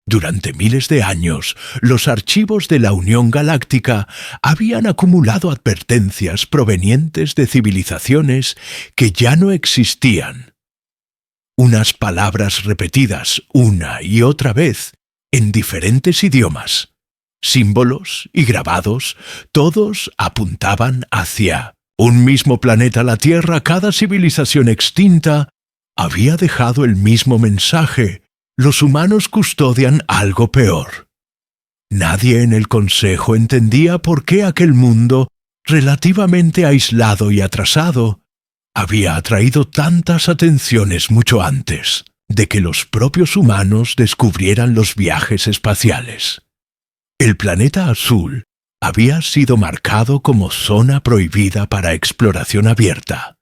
Durante miles de años, los archivos de la Unión Galáctica habían acumulado advertencias provenientes de civilizaciones que ya no existían. Unas palabras repetidas una y otra vez en diferentes idiomas, símbolos y grabados, todos apuntaban hacia un mismo planeta, la Tierra. Cada civilización extinta había dejado el mismo mensaje: los humanos custodian algo peor. Nadie en el Consejo entendía por qué aquel mundo, relativamente aislado y atrasado, había atraído tantas atenciones mucho antes de que los propios humanos descubrieran los viajes espaciales. El planeta azul había sido marcado como zona prohibida para exploración abierta,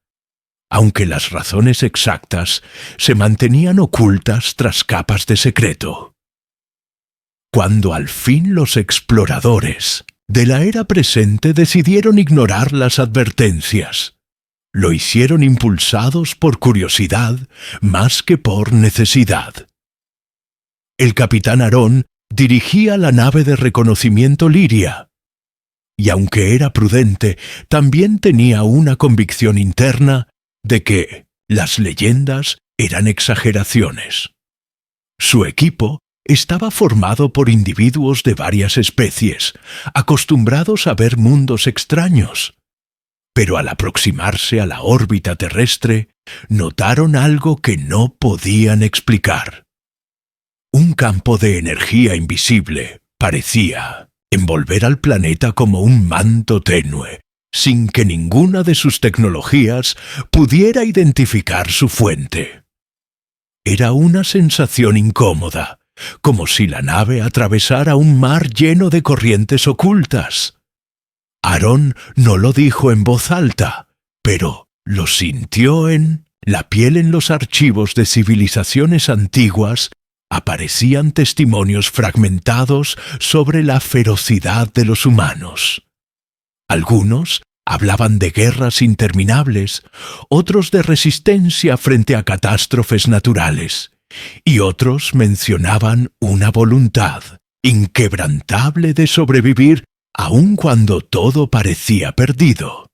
aunque las razones exactas se mantenían ocultas tras capas de secreto. Cuando al fin los exploradores de la era presente decidieron ignorar las advertencias, lo hicieron impulsados por curiosidad más que por necesidad. El capitán Aarón dirigía la nave de reconocimiento Lyria, y aunque era prudente, también tenía una convicción interna de que las leyendas eran exageraciones. Su equipo estaba formado por individuos de varias especies, acostumbrados a ver mundos extraños. Pero al aproximarse a la órbita terrestre, notaron algo que no podían explicar. Un campo de energía invisible parecía envolver al planeta como un manto tenue, sin que ninguna de sus tecnologías pudiera identificar su fuente. Era una sensación incómoda, como si la nave atravesara un mar lleno de corrientes ocultas. Aarón no lo dijo en voz alta, pero lo sintió en la piel. En los archivos de civilizaciones antiguas aparecían testimonios fragmentados sobre la ferocidad de los humanos. Algunos hablaban de guerras interminables, otros de resistencia frente a catástrofes naturales, y otros mencionaban una voluntad inquebrantable de sobrevivir aun cuando todo parecía perdido.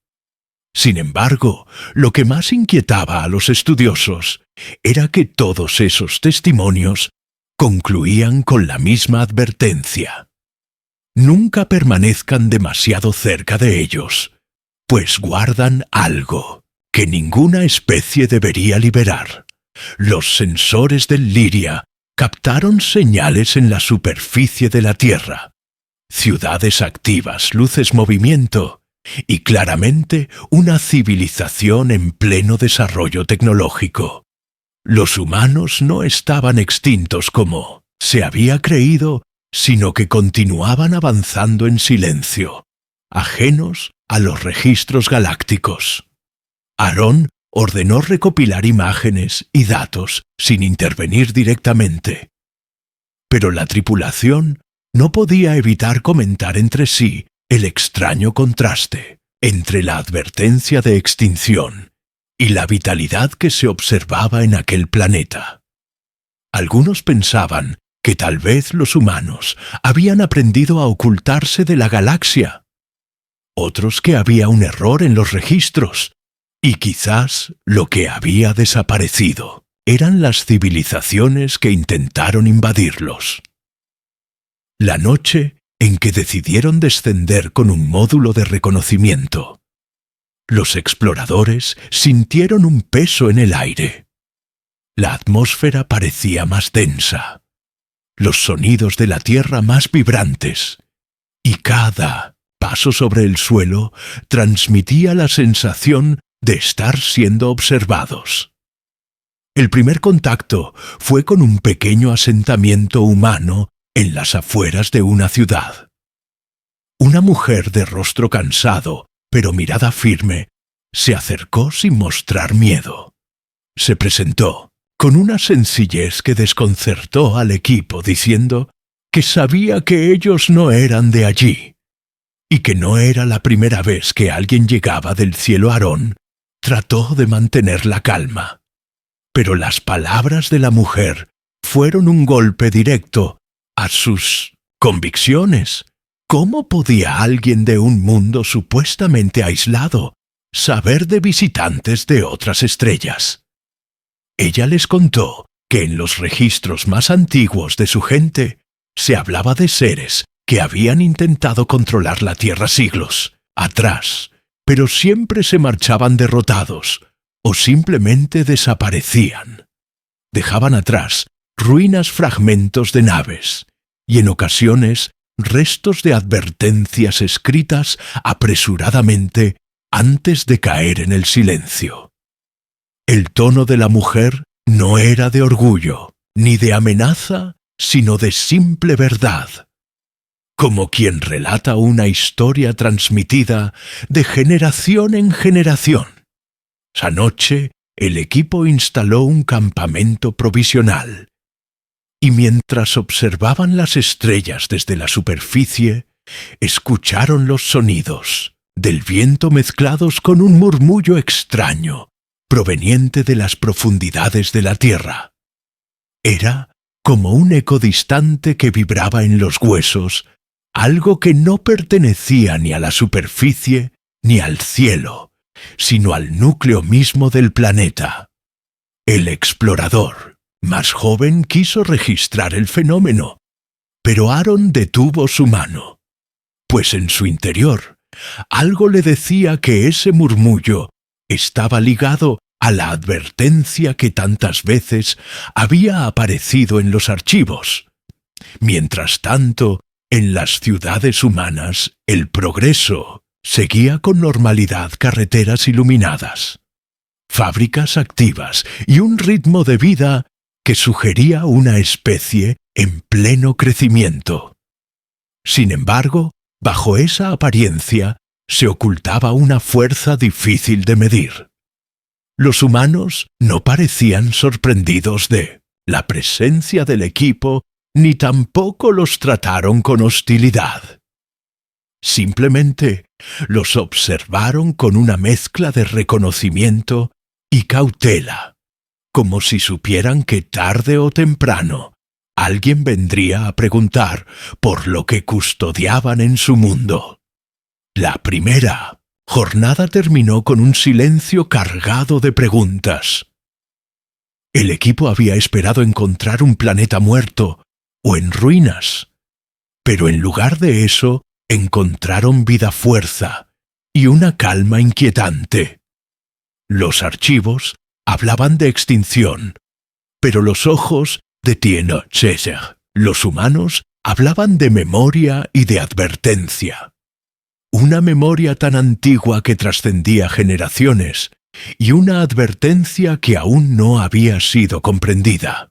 Sin embargo, lo que más inquietaba a los estudiosos era que todos esos testimonios concluían con la misma advertencia: nunca permanezcan demasiado cerca de ellos, pues guardan algo que ninguna especie debería liberar. Los sensores del Lyria captaron señales en la superficie de la Tierra, ciudades activas, luces, movimiento, y claramente una civilización en pleno desarrollo tecnológico. Los humanos no estaban extintos como se había creído, sino que continuaban avanzando en silencio, ajenos a los registros galácticos. Aarón ordenó recopilar imágenes y datos sin intervenir directamente. Pero la tripulación no podía evitar comentar entre sí el extraño contraste entre la advertencia de extinción y la vitalidad que se observaba en aquel planeta. Algunos pensaban que tal vez los humanos habían aprendido a ocultarse de la galaxia, otros que había un error en los registros, y quizás lo que había desaparecido eran las civilizaciones que intentaron invadirlos. La noche en que decidieron descender con un módulo de reconocimiento, los exploradores sintieron un peso en el aire. La atmósfera parecía más densa, los sonidos de la Tierra más vibrantes, y cada paso sobre el suelo transmitía la sensación de estar siendo observados. El primer contacto fue con un pequeño asentamiento humano en las afueras de una ciudad. Una mujer de rostro cansado, pero mirada firme, se acercó sin mostrar miedo. Se presentó con una sencillez que desconcertó al equipo, diciendo que sabía que ellos no eran de allí, y que no era la primera vez que alguien llegaba del cielo. Aarón trató de mantener la calma, pero las palabras de la mujer fueron un golpe directo a sus convicciones. ¿Cómo podía alguien de un mundo supuestamente aislado saber de visitantes de otras estrellas? Ella les contó que en los registros más antiguos de su gente se hablaba de seres que habían intentado controlar la Tierra siglos atrás, pero siempre se marchaban derrotados o simplemente desaparecían. Dejaban atrás ruinas, fragmentos de naves y en ocasiones restos de advertencias escritas apresuradamente antes de caer en el silencio. El tono de la mujer no era de orgullo ni de amenaza, sino de simple verdad, como quien relata una historia transmitida de generación en generación. Esa noche, el equipo instaló un campamento provisional, y mientras observaban las estrellas desde la superficie, escucharon los sonidos del viento mezclados con un murmullo extraño, proveniente de las profundidades de la Tierra. Era como un eco distante que vibraba en los huesos, algo que no pertenecía ni a la superficie ni al cielo, sino al núcleo mismo del planeta. El explorador más joven quiso registrar el fenómeno, pero Aaron detuvo su mano, pues en su interior algo le decía que ese murmullo estaba ligado a la advertencia que tantas veces había aparecido en los archivos. Mientras tanto, en las ciudades humanas, el progreso seguía con normalidad: carreteras iluminadas, fábricas activas y un ritmo de vida que sugería una especie en pleno crecimiento. Sin embargo, bajo esa apariencia se ocultaba una fuerza difícil de medir. Los humanos no parecían sorprendidos de la presencia del equipo, ni tampoco los trataron con hostilidad. Simplemente los observaron con una mezcla de reconocimiento y cautela, como si supieran que tarde o temprano alguien vendría a preguntar por lo que custodiaban en su mundo. La primera jornada terminó con un silencio cargado de preguntas. El equipo había esperado encontrar un planeta muerto o en ruinas, pero en lugar de eso encontraron vida, fuerza y una calma inquietante. Los archivos hablaban de extinción, pero los ojos de Tien César, los humanos, hablaban de memoria y de advertencia. Una memoria tan antigua que trascendía generaciones y una advertencia que aún no había sido comprendida.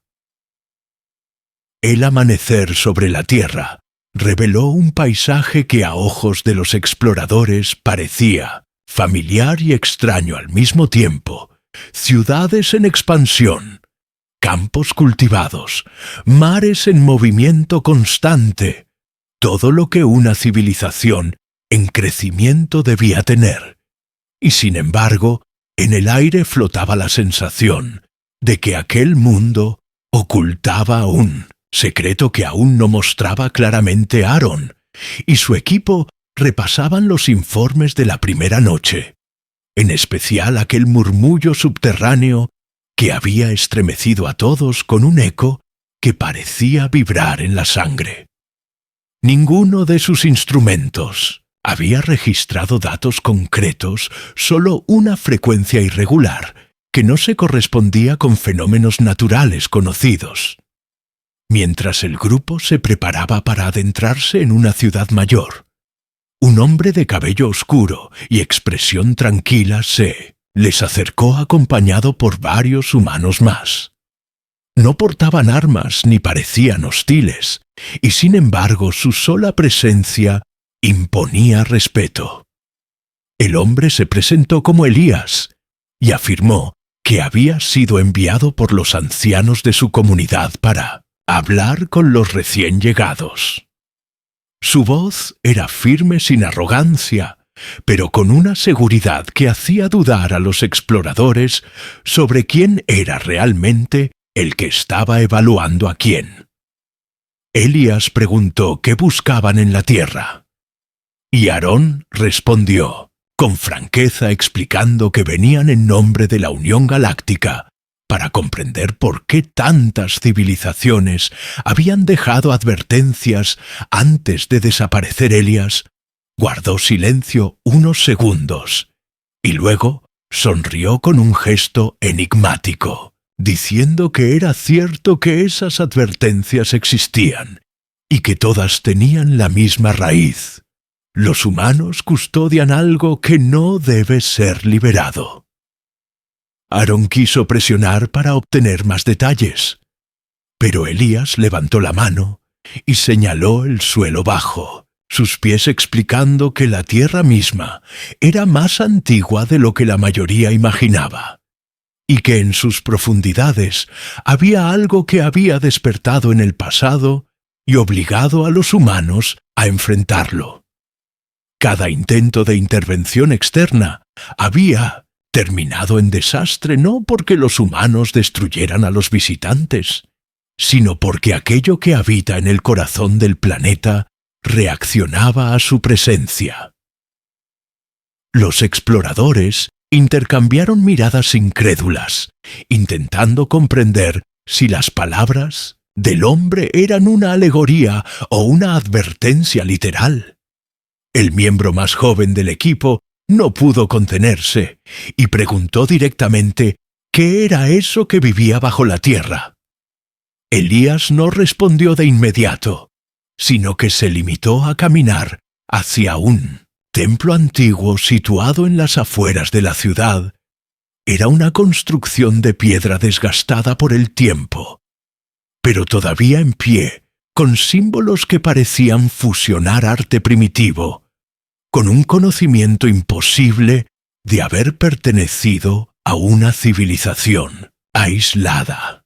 El amanecer sobre la Tierra reveló un paisaje que a ojos de los exploradores parecía familiar y extraño al mismo tiempo. Ciudades en expansión, campos cultivados, mares en movimiento constante, todo lo que una civilización en crecimiento debía tener. Y sin embargo, en el aire flotaba la sensación de que aquel mundo ocultaba un secreto que aún no mostraba claramente Aaron, y su equipo repasaban los informes de la primera noche, en especial aquel murmullo subterráneo que había estremecido a todos con un eco que parecía vibrar en la sangre. Ninguno de sus instrumentos había registrado datos concretos, solo una frecuencia irregular que no se correspondía con fenómenos naturales conocidos. Mientras el grupo se preparaba para adentrarse en una ciudad mayor, un hombre de cabello oscuro y expresión tranquila se les acercó acompañado por varios humanos más. No portaban armas ni parecían hostiles, y sin embargo su sola presencia imponía respeto. El hombre se presentó como Elías y afirmó que había sido enviado por los ancianos de su comunidad para hablar con los recién llegados. Su voz era firme sin arrogancia, pero con una seguridad que hacía dudar a los exploradores sobre quién era realmente el que estaba evaluando a quién. Elías preguntó qué buscaban en la tierra. Y Aarón respondió, con franqueza explicando que venían en nombre de la Unión Galáctica, para comprender por qué tantas civilizaciones habían dejado advertencias antes de desaparecer Elías. Guardó silencio unos segundos y luego sonrió con un gesto enigmático, diciendo que era cierto que esas advertencias existían y que todas tenían la misma raíz. Los humanos custodian algo que no debe ser liberado. Aarón quiso presionar para obtener más detalles, pero Elías levantó la mano y señaló el suelo bajo, sus pies explicando que la tierra misma era más antigua de lo que la mayoría imaginaba, y que en sus profundidades había algo que había despertado en el pasado y obligado a los humanos a enfrentarlo. Cada intento de intervención externa había terminado en desastre no porque los humanos destruyeran a los visitantes, sino porque aquello que habita en el corazón del planeta reaccionaba a su presencia. Los exploradores intercambiaron miradas incrédulas, intentando comprender si las palabras del hombre eran una alegoría o una advertencia literal. El miembro más joven del equipo no pudo contenerse y preguntó directamente qué era eso que vivía bajo la tierra. Elías no respondió de inmediato, sino que se limitó a caminar hacia un templo antiguo situado en las afueras de la ciudad. Era una construcción de piedra desgastada por el tiempo, pero todavía en pie, con símbolos que parecían fusionar arte primitivo con un conocimiento imposible de haber pertenecido a una civilización aislada.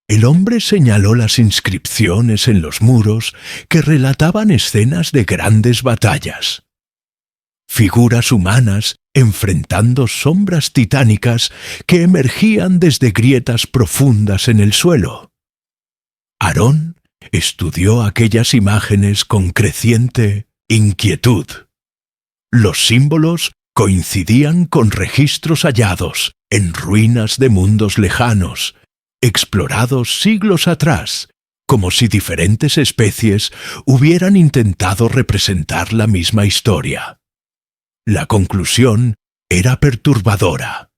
El hombre señaló las inscripciones en los muros que relataban escenas de grandes batallas. Figuras humanas enfrentando sombras titánicas que emergían desde grietas profundas en el suelo. Aarón estudió aquellas imágenes con creciente inquietud. Los símbolos coincidían con registros hallados en ruinas de mundos lejanos, explorados siglos atrás, como si diferentes especies hubieran intentado representar la misma historia. La conclusión era perturbadora.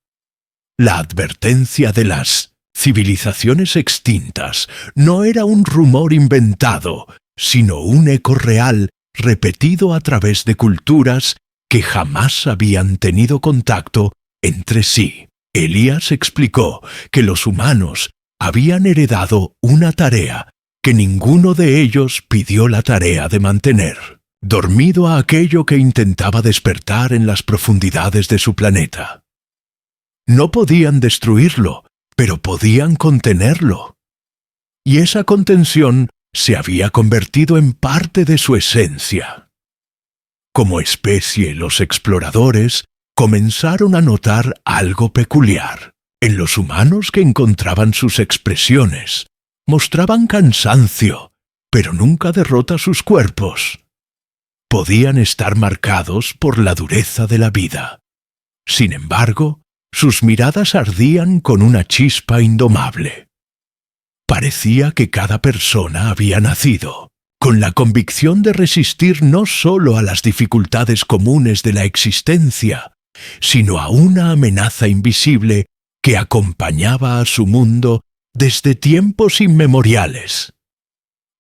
La advertencia de las civilizaciones extintas no era un rumor inventado, sino un eco real repetido a través de culturas que jamás habían tenido contacto entre sí. Elías explicó que los humanos habían heredado una tarea que ninguno de ellos pidió la tarea de mantener, dormido a aquello que intentaba despertar en las profundidades de su planeta. No podían destruirlo, pero podían contenerlo. Y esa contención se había convertido en parte de su esencia. Como especie, los exploradores comenzaron a notar algo peculiar. En los humanos que encontraban sus expresiones, mostraban cansancio, pero nunca derrota sus cuerpos. Podían estar marcados por la dureza de la vida. Sin embargo, sus miradas ardían con una chispa indomable. Parecía que cada persona había nacido con la convicción de resistir no solo a las dificultades comunes de la existencia, sino a una amenaza invisible que acompañaba a su mundo desde tiempos inmemoriales.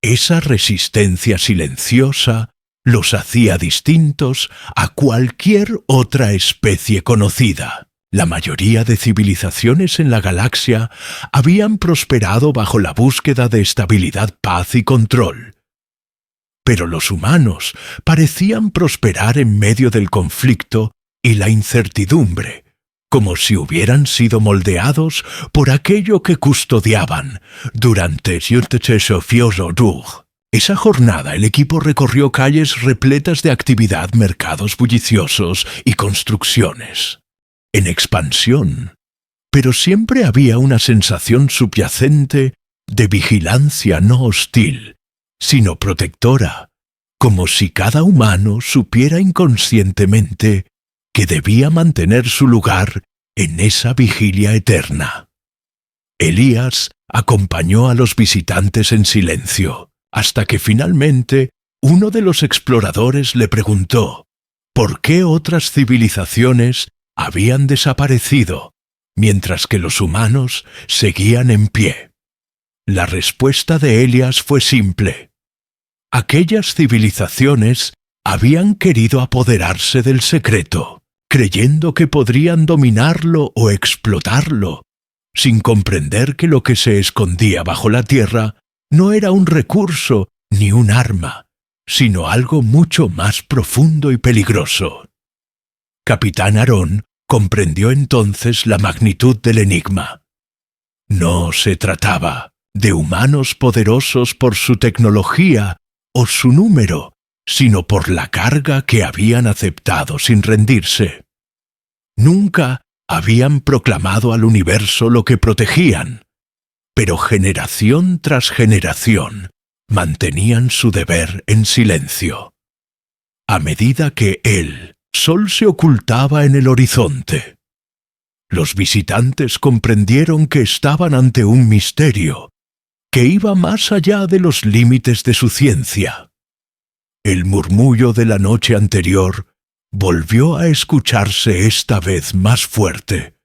Esa resistencia silenciosa los hacía distintos a cualquier otra especie conocida. La mayoría de civilizaciones en la galaxia habían prosperado bajo la búsqueda de estabilidad, paz y control. Pero los humanos parecían prosperar en medio del conflicto y la incertidumbre, como si hubieran sido moldeados por aquello que custodiaban durante esa jornada. El equipo recorrió calles repletas de actividad, mercados bulliciosos y construcciones en expansión, pero siempre había una sensación subyacente de vigilancia no hostil, sino protectora, como si cada humano supiera inconscientemente que debía mantener su lugar en esa vigilia eterna. Elías acompañó a los visitantes en silencio, hasta que finalmente uno de los exploradores le preguntó por qué otras civilizaciones habían desaparecido, mientras que los humanos seguían en pie. La respuesta de Elías fue simple. Aquellas civilizaciones habían querido apoderarse del secreto, creyendo que podrían dominarlo o explotarlo, sin comprender que lo que se escondía bajo la tierra no era un recurso ni un arma, sino algo mucho más profundo y peligroso. Capitán Aarón comprendió entonces la magnitud del enigma. No se trataba de humanos poderosos por su tecnología o su número, sino por la carga que habían aceptado sin rendirse. Nunca habían proclamado al universo lo que protegían, pero generación tras generación mantenían su deber en silencio. A medida que el sol se ocultaba en el horizonte, los visitantes comprendieron que estaban ante un misterio que iba más allá de los límites de su ciencia. El murmullo de la noche anterior volvió a escucharse esta vez más fuerte,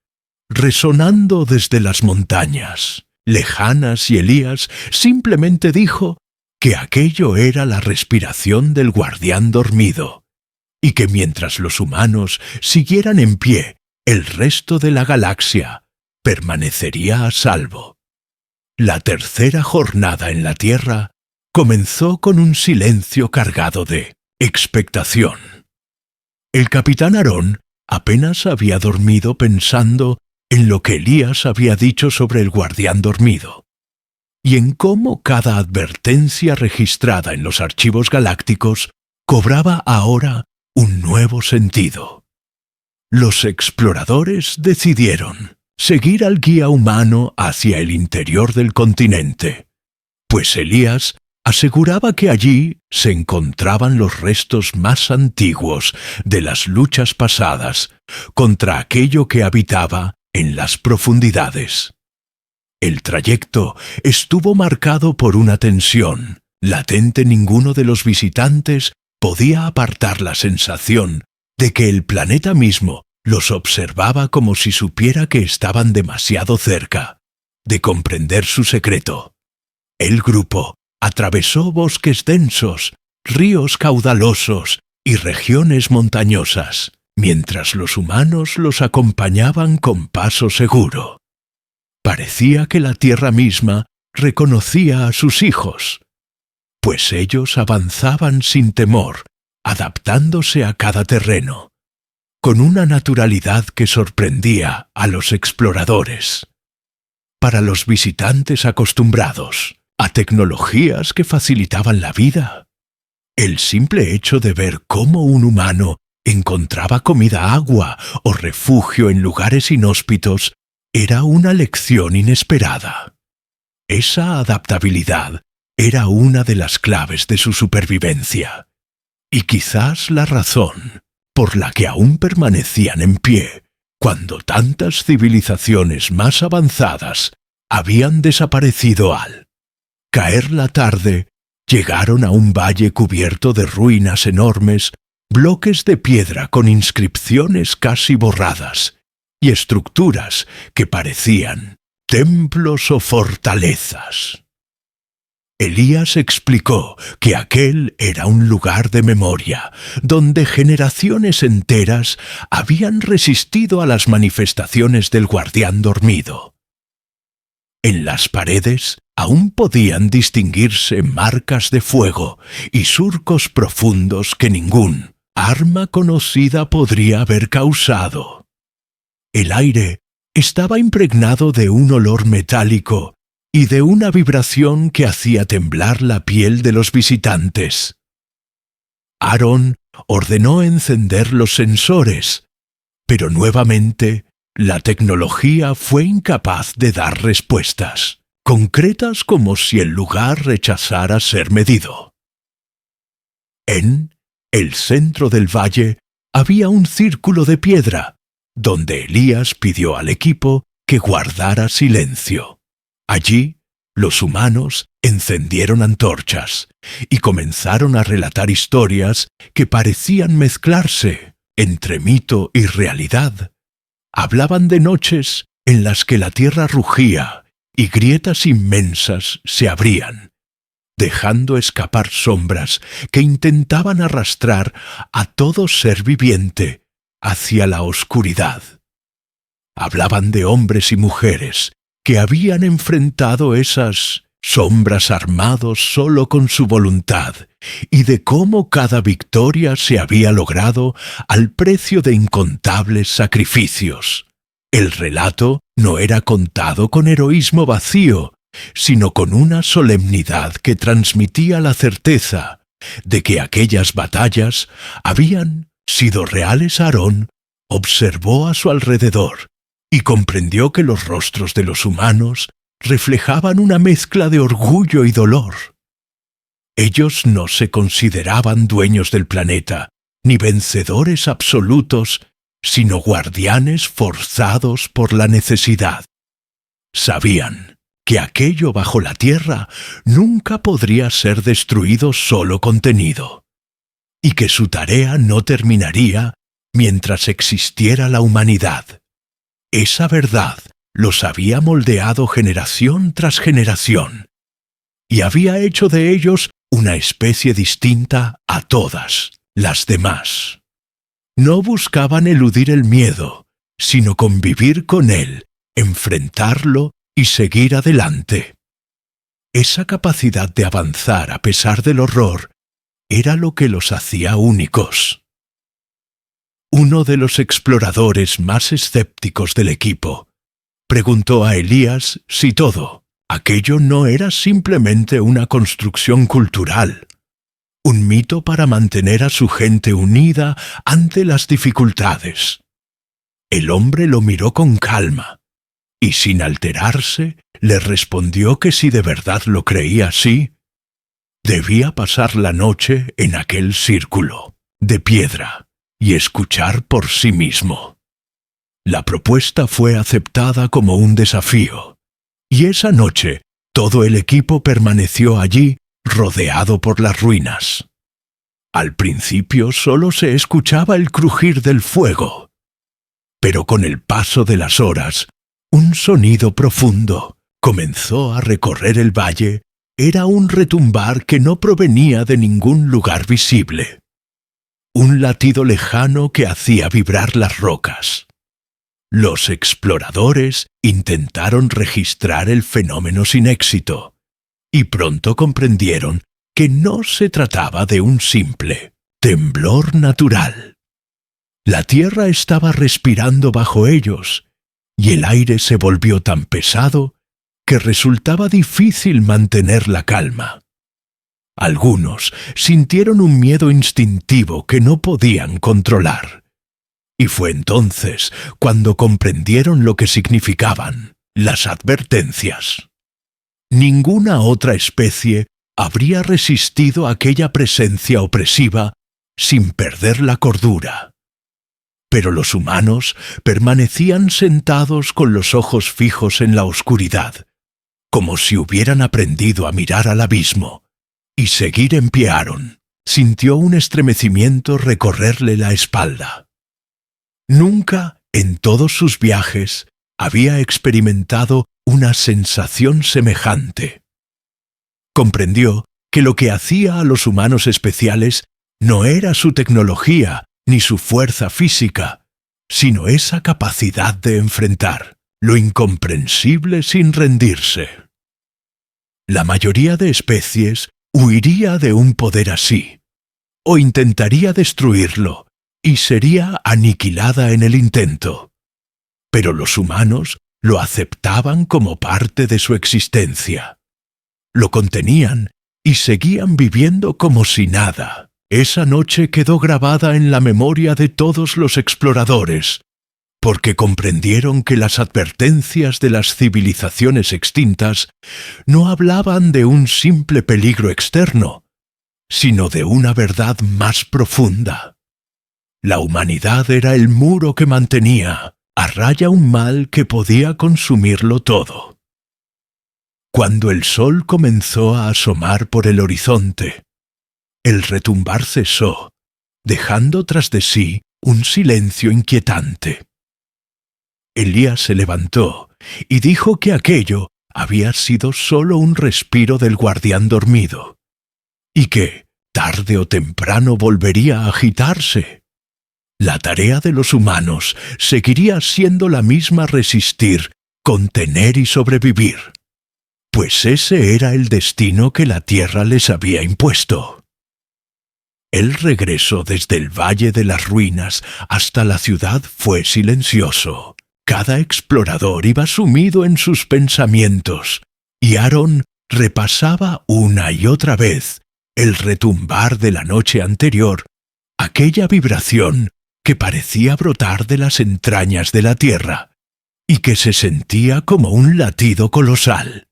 resonando desde las montañas lejanas, y Elías simplemente dijo que aquello era la respiración del guardián dormido, y que mientras los humanos siguieran en pie, el resto de la galaxia permanecería a salvo. La tercera jornada en la Tierra comenzó con un silencio cargado de expectación. El capitán Aarón apenas había dormido pensando en lo que Elías había dicho sobre el guardián dormido, y en cómo cada advertencia registrada en los archivos galácticos cobraba ahora un nuevo sentido. Los exploradores decidieron seguir al guía humano hacia el interior del continente, pues Elías aseguraba que allí se encontraban los restos más antiguos de las luchas pasadas contra aquello que habitaba en las profundidades. El trayecto estuvo marcado por una tensión latente. Ninguno de los visitantes podía apartar la sensación de que el planeta mismo los observaba, como si supiera que estaban demasiado cerca de comprender su secreto. El grupo atravesó bosques densos, ríos caudalosos y regiones montañosas, mientras los humanos los acompañaban con paso seguro. Parecía que la tierra misma reconocía a sus hijos, pues ellos avanzaban sin temor, adaptándose a cada terreno, con una naturalidad que sorprendía a los exploradores. Para los visitantes acostumbrados a tecnologías que facilitaban la vida, el simple hecho de ver cómo un humano encontraba comida, agua o refugio en lugares inhóspitos era una lección inesperada. Esa adaptabilidad era una de las claves de su supervivencia, y quizás la razón por la que aún permanecían en pie cuando tantas civilizaciones más avanzadas habían desaparecido. Al caer la tarde, llegaron a un valle cubierto de ruinas enormes, bloques de piedra con inscripciones casi borradas y estructuras que parecían templos o fortalezas. Elías explicó que aquel era un lugar de memoria, donde generaciones enteras habían resistido a las manifestaciones del guardián dormido. En las paredes aún podían distinguirse marcas de fuego y surcos profundos que ningún arma conocida podría haber causado. El aire estaba impregnado de un olor metálico y de una vibración que hacía temblar la piel de los visitantes. Aarón ordenó encender los sensores, pero nuevamente la tecnología fue incapaz de dar respuestas. concretas como si el lugar rechazara ser medido. En el centro del valle había un círculo de piedra, donde Elías pidió al equipo que guardara silencio. Allí, los humanos encendieron antorchas y comenzaron a relatar historias que parecían mezclarse entre mito y realidad. Hablaban de noches en las que la tierra rugía y grietas inmensas se abrían, dejando escapar sombras que intentaban arrastrar a todo ser viviente hacia la oscuridad. Hablaban de hombres y mujeres que habían enfrentado esas sombras armados solo con su voluntad, y de cómo cada victoria se había logrado al precio de incontables sacrificios. El relato no era contado con heroísmo vacío, sino con una solemnidad que transmitía la certeza de que aquellas batallas habían sido reales. Aarón observó a su alrededor y comprendió que los rostros de los humanos reflejaban una mezcla de orgullo y dolor. Ellos no se consideraban dueños del planeta, ni vencedores absolutos, sino guardianes forzados por la necesidad. Sabían que aquello bajo la tierra nunca podría ser destruido solo contenido, y que su tarea no terminaría mientras existiera la humanidad. Esa verdad los había moldeado generación tras generación, y había hecho de ellos una especie distinta a todas las demás. No buscaban eludir el miedo, sino convivir con él, enfrentarlo y seguir adelante. Esa capacidad de avanzar a pesar del horror era lo que los hacía únicos. Uno de los exploradores más escépticos del equipo preguntó a Elías si todo aquello no era simplemente una construcción cultural, un mito para mantener a su gente unida ante las dificultades. El hombre lo miró con calma y, sin alterarse, le respondió que si de verdad lo creía así, debía pasar la noche en aquel círculo de piedra y escuchar por sí mismo. La propuesta fue aceptada como un desafío, y esa noche todo el equipo permaneció allí rodeado por las ruinas. Al principio solo se escuchaba el crujir del fuego, pero con el paso de las horas, un sonido profundo comenzó a recorrer el valle. Era un retumbar que no provenía de ningún lugar visible. Un latido lejano que hacía vibrar las rocas. Los exploradores intentaron registrar el fenómeno sin éxito, y pronto comprendieron que no se trataba de un simple temblor natural. La tierra estaba respirando bajo ellos, y el aire se volvió tan pesado que resultaba difícil mantener la calma. Algunos sintieron un miedo instintivo que no podían controlar. Y fue entonces cuando comprendieron lo que significaban las advertencias. Ninguna otra especie habría resistido aquella presencia opresiva sin perder la cordura. Pero los humanos permanecían sentados con los ojos fijos en la oscuridad, como si hubieran aprendido a mirar al abismo, y seguir en pie. Aarón sintió un estremecimiento recorrerle la espalda. Nunca en todos sus viajes había experimentado una sensación semejante. Comprendió que lo que hacía a los humanos especiales no era su tecnología ni su fuerza física, sino esa capacidad de enfrentar lo incomprensible sin rendirse. La mayoría de especies huiría de un poder así, o intentaría destruirlo, y sería aniquilada en el intento. Pero los humanos lo aceptaban como parte de su existencia. Lo contenían y seguían viviendo como si nada. Esa noche quedó grabada en la memoria de todos los exploradores, porque comprendieron que las advertencias de las civilizaciones extintas no hablaban de un simple peligro externo, sino de una verdad más profunda. La humanidad era el muro que mantenía a raya un mal que podía consumirlo todo. Cuando el sol comenzó a asomar por el horizonte, el retumbar cesó, dejando tras de sí un silencio inquietante. Elías se levantó y dijo que aquello había sido solo un respiro del guardián dormido, y que, tarde o temprano, volvería a agitarse. La tarea de los humanos seguiría siendo la misma: resistir, contener y sobrevivir, pues ese era el destino que la tierra les había impuesto. El regreso desde el Valle de las Ruinas hasta la ciudad fue silencioso. Cada explorador iba sumido en sus pensamientos, y Aarón repasaba una y otra vez el retumbar de la noche anterior, aquella vibración que parecía brotar de las entrañas de la tierra, y que se sentía como un latido colosal.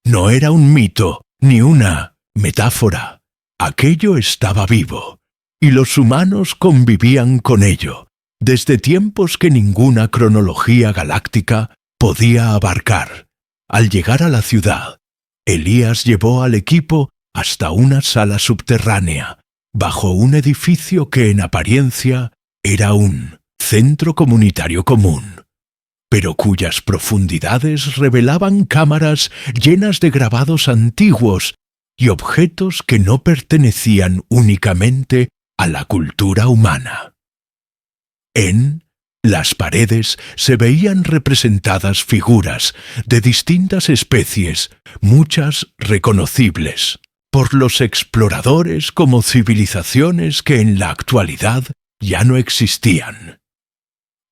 No era un mito ni una metáfora. Aquello estaba vivo, y los humanos convivían con ello, desde tiempos que ninguna cronología galáctica podía abarcar. Al llegar a la ciudad, Elías llevó al equipo hasta una sala subterránea, bajo un edificio que en apariencia era un centro comunitario común, pero cuyas profundidades revelaban cámaras llenas de grabados antiguos y objetos que no pertenecían únicamente a la cultura humana. En las paredes se veían representadas figuras de distintas especies, muchas reconocibles por los exploradores como civilizaciones que en la actualidad ya no existían.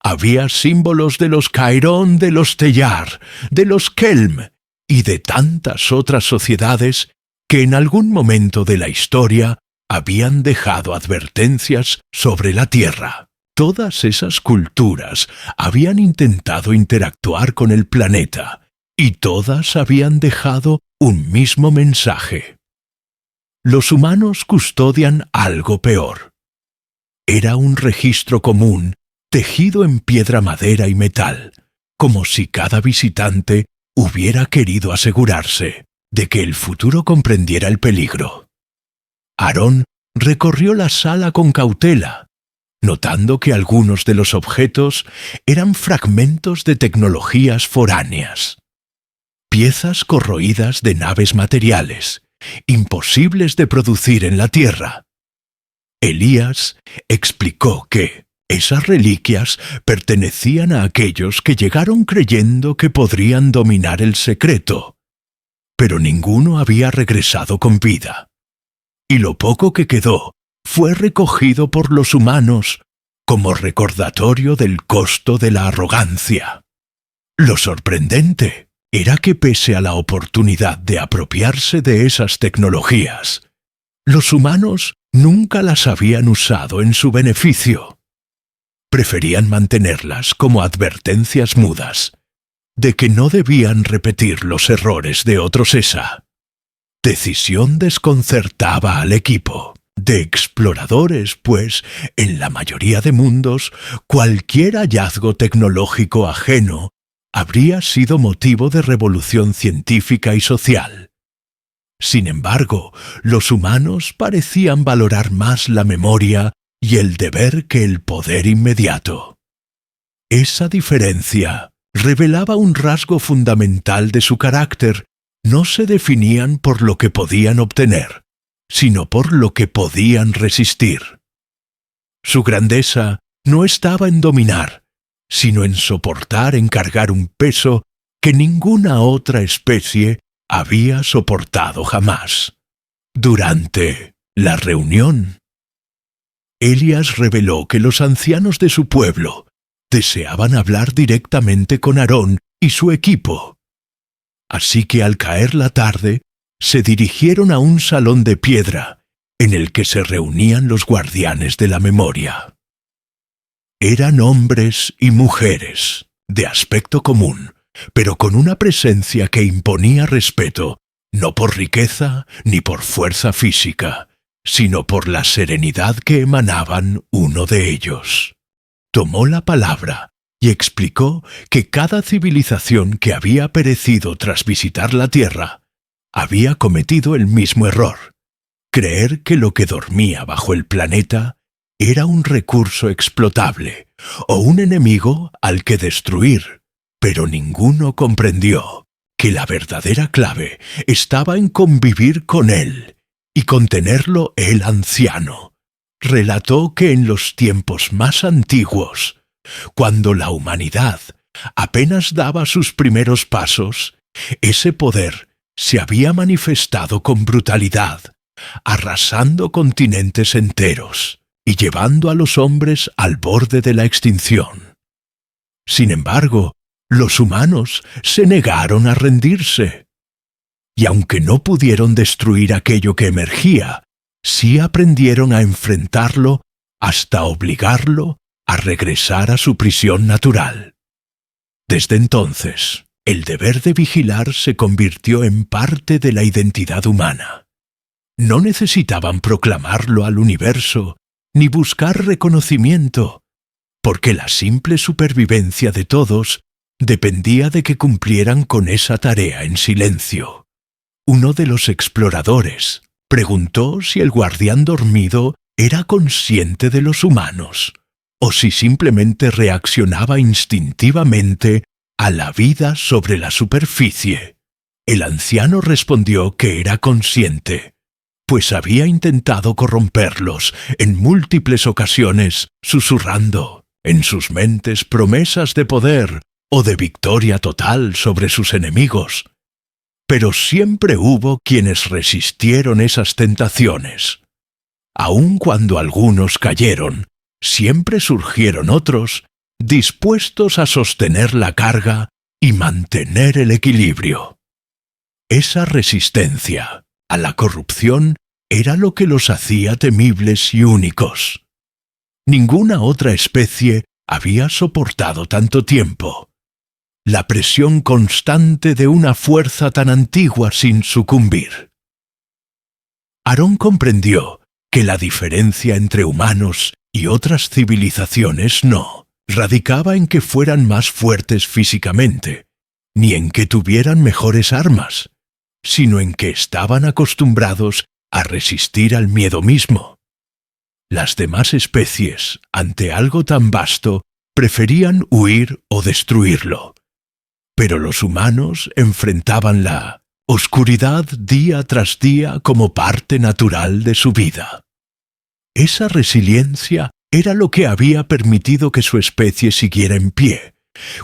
Había símbolos de los Cairón, de los Tellar, de los Kelm y de tantas otras sociedades que en algún momento de la historia habían dejado advertencias sobre la Tierra. Todas esas culturas habían intentado interactuar con el planeta, y todas habían dejado un mismo mensaje. Los humanos custodian algo peor. Era un registro común, tejido en piedra, madera y metal, como si cada visitante hubiera querido asegurarse de que el futuro comprendiera el peligro. Aarón recorrió la sala con cautela, notando que algunos de los objetos eran fragmentos de tecnologías foráneas, piezas corroídas de naves materiales, imposibles de producir en la Tierra. Elías explicó que esas reliquias pertenecían a aquellos que llegaron creyendo que podrían dominar el secreto, pero ninguno había regresado con vida, y lo poco que quedó fue recogido por los humanos como recordatorio del costo de la arrogancia. Lo sorprendente era que, pese a la oportunidad de apropiarse de esas tecnologías, los humanos nunca las habían usado en su beneficio. Preferían mantenerlas como advertencias mudas de que no debían repetir los errores de otros. Esa decisión desconcertaba al equipo de exploradores, pues, en la mayoría de mundos, cualquier hallazgo tecnológico ajeno habría sido motivo de revolución científica y social. Sin embargo, los humanos parecían valorar más la memoria y el deber que el poder inmediato. Esa diferencia revelaba un rasgo fundamental de su carácter. No se definían por lo que podían obtener, sino por lo que podían resistir. Su grandeza no estaba en dominar, sino en soportar, en cargar un peso que ninguna otra especie había soportado jamás. Durante la reunión, Elías reveló que los ancianos de su pueblo deseaban hablar directamente con Aarón y su equipo. Así que al caer la tarde, se dirigieron a un salón de piedra en el que se reunían los guardianes de la memoria. Eran hombres y mujeres, de aspecto común, pero con una presencia que imponía respeto, no por riqueza ni por fuerza física, sino por la serenidad que emanaban uno de ellos. Tomó la palabra y explicó que cada civilización que había perecido tras visitar la Tierra había cometido el mismo error: creer que lo que dormía bajo el planeta era un recurso explotable o un enemigo al que destruir, pero ninguno comprendió que la verdadera clave estaba en convivir con él y contenerlo el anciano. Relató que en los tiempos más antiguos, cuando la humanidad apenas daba sus primeros pasos, ese poder se había manifestado con brutalidad, arrasando continentes enteros y llevando a los hombres al borde de la extinción. Sin embargo, los humanos se negaron a rendirse. Y aunque no pudieron destruir aquello que emergía, sí aprendieron a enfrentarlo hasta obligarlo a regresar a su prisión natural. Desde entonces, el deber de vigilar se convirtió en parte de la identidad humana. No necesitaban proclamarlo al universo ni buscar reconocimiento, porque la simple supervivencia de todos dependía de que cumplieran con esa tarea en silencio. Uno de los exploradores preguntó si el guardián dormido era consciente de los humanos, o si simplemente reaccionaba instintivamente a la vida sobre la superficie. El anciano respondió que era consciente, pues había intentado corromperlos en múltiples ocasiones, susurrando en sus mentes promesas de poder o de victoria total sobre sus enemigos. Pero siempre hubo quienes resistieron esas tentaciones. Aun cuando algunos cayeron, siempre surgieron otros dispuestos a sostener la carga y mantener el equilibrio. Esa resistencia a la corrupción era lo que los hacía temibles y únicos. Ninguna otra especie había soportado tanto tiempo la presión constante de una fuerza tan antigua sin sucumbir. Aarón comprendió que la diferencia entre humanos y otras civilizaciones no radicaba en que fueran más fuertes físicamente, ni en que tuvieran mejores armas, sino en que estaban acostumbrados a resistir al miedo mismo. Las demás especies, ante algo tan vasto, preferían huir o destruirlo. Pero los humanos enfrentaban la oscuridad día tras día como parte natural de su vida. Esa resiliencia era lo que había permitido que su especie siguiera en pie,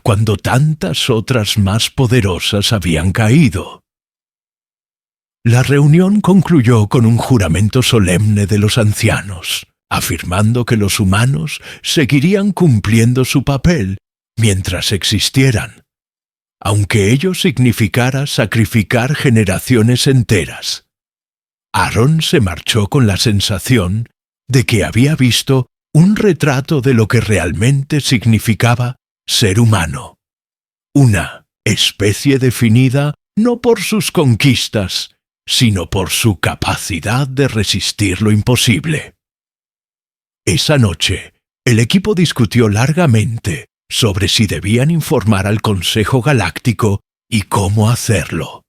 cuando tantas otras más poderosas habían caído. La reunión concluyó con un juramento solemne de los ancianos, afirmando que los humanos seguirían cumpliendo su papel mientras existieran, aunque ello significara sacrificar generaciones enteras. Aarón se marchó con la sensación de que había visto un retrato de lo que realmente significaba ser humano. Una especie definida no por sus conquistas, sino por su capacidad de resistir lo imposible. Esa noche, el equipo discutió largamente sobre si debían informar al Consejo Galáctico y cómo hacerlo.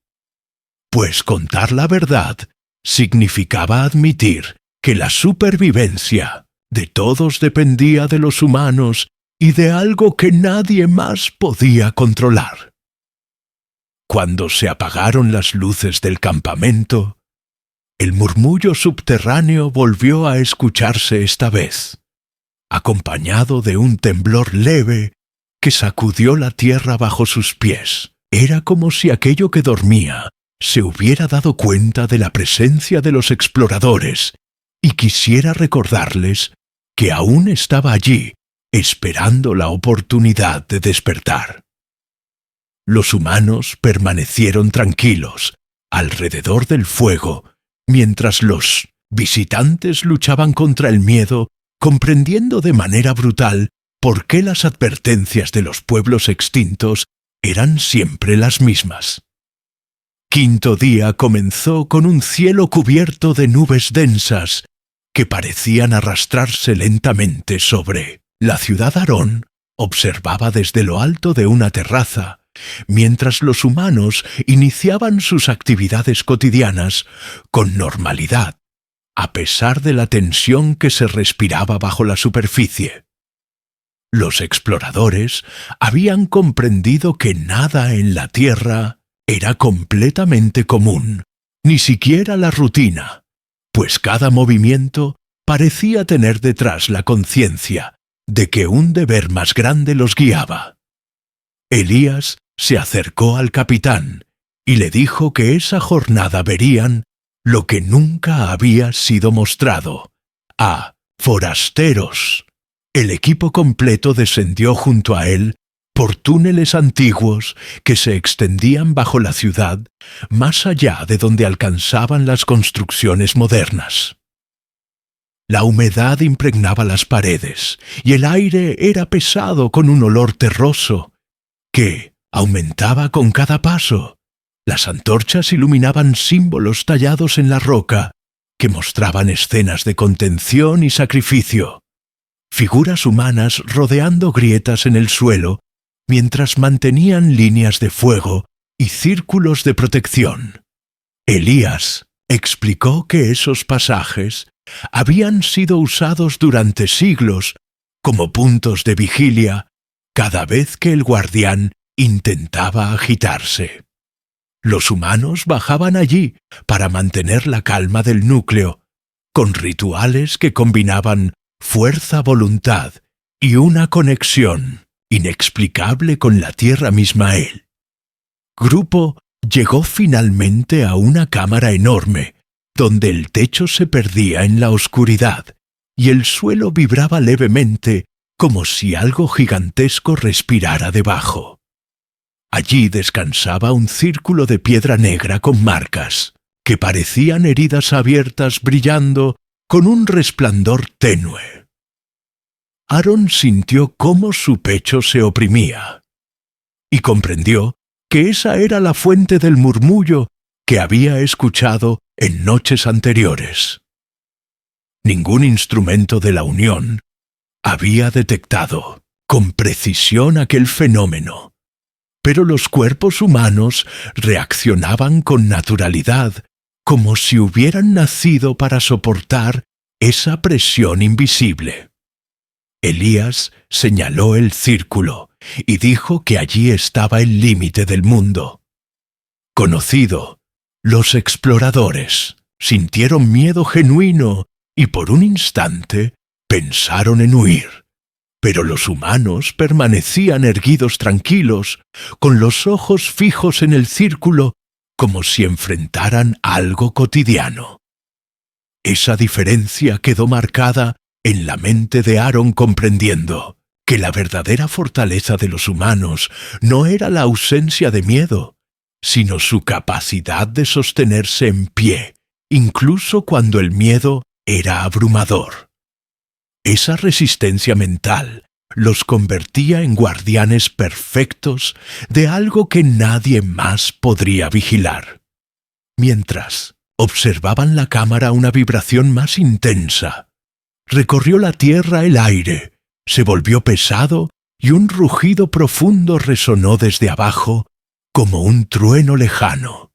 Pues contar la verdad significaba admitir que la supervivencia de todos dependía de los humanos y de algo que nadie más podía controlar. Cuando se apagaron las luces del campamento, el murmullo subterráneo volvió a escucharse esta vez, acompañado de un temblor leve que sacudió la tierra bajo sus pies. Era como si aquello que dormía se hubiera dado cuenta de la presencia de los exploradores y quisiera recordarles que aún estaba allí, esperando la oportunidad de despertar. Los humanos permanecieron tranquilos alrededor del fuego, mientras los visitantes luchaban contra el miedo, comprendiendo de manera brutal por qué las advertencias de los pueblos extintos eran siempre las mismas. Quinto día comenzó con un cielo cubierto de nubes densas que parecían arrastrarse lentamente sobre. La ciudad Aarón observaba desde lo alto de una terraza, mientras los humanos iniciaban sus actividades cotidianas con normalidad, a pesar de la tensión que se respiraba bajo la superficie. Los exploradores habían comprendido que nada en la Tierra era completamente común, ni siquiera la rutina, pues cada movimiento parecía tener detrás la conciencia de que un deber más grande los guiaba. Elías se acercó al capitán y le dijo que esa jornada verían lo que nunca había sido mostrado: a forasteros. El equipo completo descendió junto a él por túneles antiguos que se extendían bajo la ciudad, más allá de donde alcanzaban las construcciones modernas. La humedad impregnaba las paredes y el aire era pesado con un olor terroso que aumentaba con cada paso. Las antorchas iluminaban símbolos tallados en la roca que mostraban escenas de contención y sacrificio. Figuras humanas rodeando grietas en el suelo mientras mantenían líneas de fuego y círculos de protección. Elías explicó que esos pasajes habían sido usados durante siglos como puntos de vigilia cada vez que el guardián intentaba agitarse. Los humanos bajaban allí para mantener la calma del núcleo, con rituales que combinaban fuerza, voluntad y una conexión inexplicable con la tierra misma. El grupo llegó finalmente a una cámara enorme, donde el techo se perdía en la oscuridad y el suelo vibraba levemente como si algo gigantesco respirara debajo. Allí descansaba un círculo de piedra negra con marcas, que parecían heridas abiertas brillando con un resplandor tenue. Aarón sintió cómo su pecho se oprimía y comprendió que esa era la fuente del murmullo que había escuchado en noches anteriores. Ningún instrumento de la Unión había detectado con precisión aquel fenómeno, pero los cuerpos humanos reaccionaban con naturalidad, como si hubieran nacido para soportar esa presión invisible. Elías señaló el círculo y dijo que allí estaba el límite del mundo. Conocido, los exploradores sintieron miedo genuino y por un instante pensaron en huir, pero los humanos permanecían erguidos tranquilos, con los ojos fijos en el círculo, como si enfrentaran algo cotidiano. Esa diferencia quedó marcada en la mente de Aarón, comprendiendo que la verdadera fortaleza de los humanos no era la ausencia de miedo, sino su capacidad de sostenerse en pie, incluso cuando el miedo era abrumador. Esa resistencia mental los convertía en guardianes perfectos de algo que nadie más podría vigilar. Mientras observaban la cámara, una vibración más intensa recorrió la tierra. El aire se volvió pesado y un rugido profundo resonó desde abajo como un trueno lejano.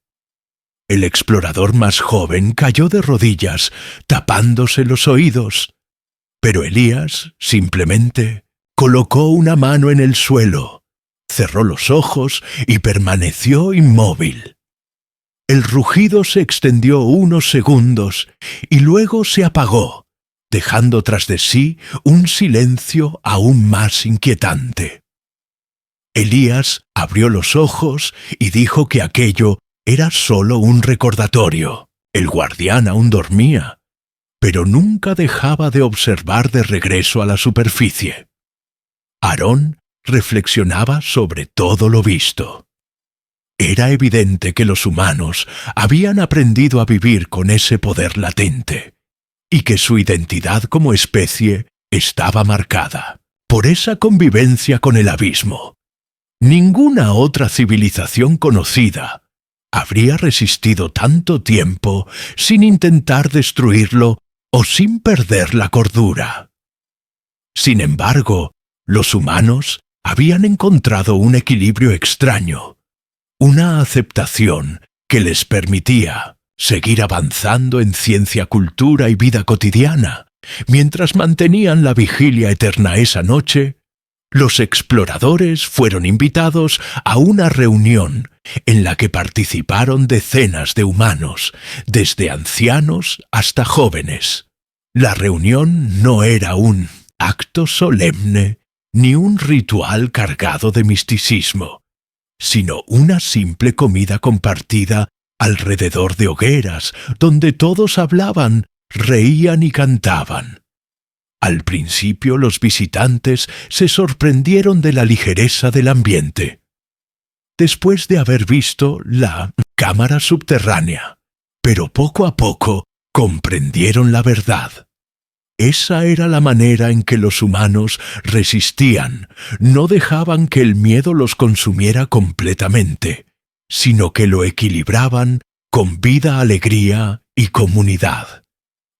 El explorador más joven cayó de rodillas, tapándose los oídos, pero Elías simplemente colocó una mano en el suelo, cerró los ojos y permaneció inmóvil. El rugido se extendió unos segundos y luego se apagó, dejando tras de sí un silencio aún más inquietante. Elías abrió los ojos y dijo que aquello era solo un recordatorio. El guardián aún dormía, pero nunca dejaba de observar de regreso a la superficie. Aarón reflexionaba sobre todo lo visto. Era evidente que los humanos habían aprendido a vivir con ese poder latente, y que su identidad como especie estaba marcada. por esa convivencia con el abismo. Ninguna otra civilización conocida habría resistido tanto tiempo sin intentar destruirlo o sin perder la cordura. Sin embargo, los humanos habían encontrado un equilibrio extraño, una aceptación que les permitía seguir avanzando en ciencia, cultura y vida cotidiana. Mientras mantenían la vigilia eterna esa noche, los exploradores fueron invitados a una reunión en la que participaron decenas de humanos, desde ancianos hasta jóvenes. La reunión no era un acto solemne ni un ritual cargado de misticismo, sino una simple comida compartida alrededor de hogueras, donde todos hablaban, reían y cantaban. Al principio los visitantes se sorprendieron de la ligereza del ambiente. Después de haber visto la cámara subterránea, pero poco a poco comprendieron la verdad. Esa era la manera en que los humanos resistían, no dejaban que el miedo los consumiera completamente, sino que lo equilibraban con vida, alegría y comunidad.